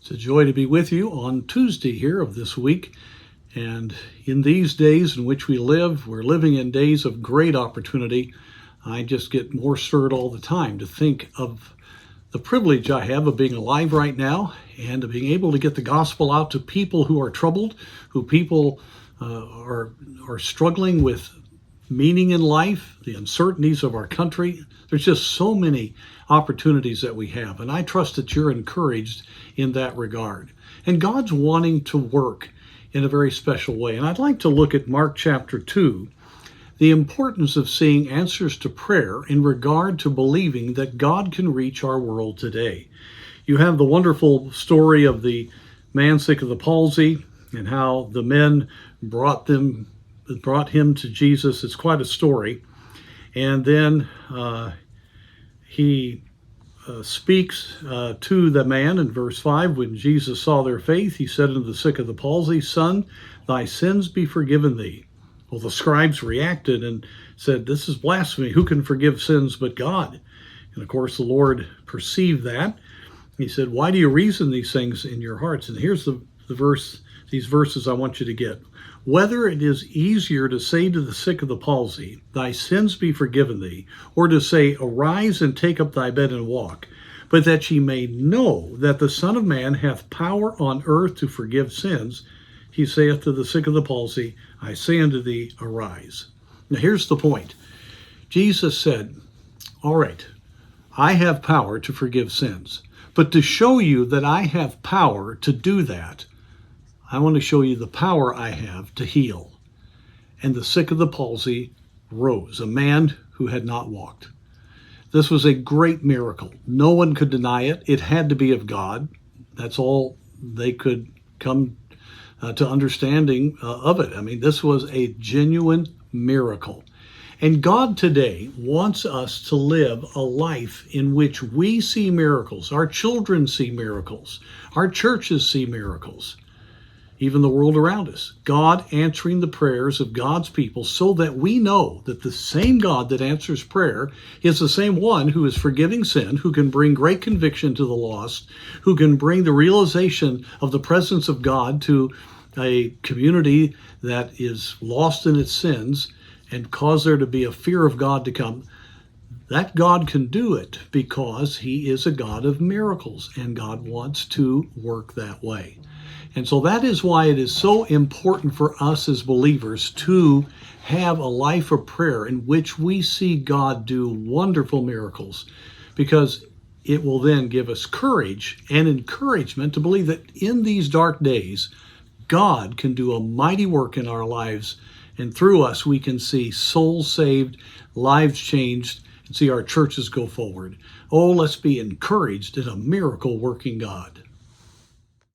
It's a joy to be with you on Tuesday here of this week. And in these days in which we live, we're living in days of great opportunity. I just get more stirred all the time to think of the privilege I have of being alive right now and of being able to get the gospel out to people who are troubled, who people are struggling with meaning in life, the uncertainties of our country. There's just so many opportunities that we have, and I trust that you're encouraged in that regard. And God's wanting to work in a very special way. And I'd like to look at Mark chapter 2, the importance of seeing answers to prayer in regard to believing that God can reach our world today. You have the wonderful story of the man sick of the palsy and how the men brought him to Jesus. It's quite a story. And then he speaks to the man in verse 5. When Jesus saw their faith, he said unto the sick of the palsy, Son, thy sins be forgiven thee. Well, the scribes reacted and said, This is blasphemy. Who can forgive sins but God? And of course, the Lord perceived that. He said, Why do you reason these things in your hearts? And here's the verse, these verses I want you to get. Whether it is easier to say to the sick of the palsy, Thy sins be forgiven thee, or to say, Arise and take up thy bed and walk, but that ye may know that the Son of Man hath power on earth to forgive sins, he saith to the sick of the palsy, I say unto thee, arise. Now here's the point. Jesus said, all right, I have power to forgive sins, but to show you that I have power to do that, I want to show you the power I have to heal. And the sick of the palsy rose, a man who had not walked. This was a great miracle. No one could deny it. It had to be of God. That's all they could come to understanding of it. I mean, this was a genuine miracle. And God today wants us to live a life in which we see miracles. Our children see miracles. Our churches see miracles. Even the world around us. God answering the prayers of God's people so that we know that the same God that answers prayer is the same one who is forgiving sin, who can bring great conviction to the lost, who can bring the realization of the presence of God to a community that is lost in its sins and cause there to be a fear of God to come. That God can do it because he is a God of miracles, and God wants to work that way. And so that is why it is so important for us as believers to have a life of prayer in which we see God do wonderful miracles, because it will then give us courage and encouragement to believe that in these dark days, God can do a mighty work in our lives, and through us we can see souls saved, lives changed, and see our churches go forward. Oh, let's be encouraged in a miracle working God.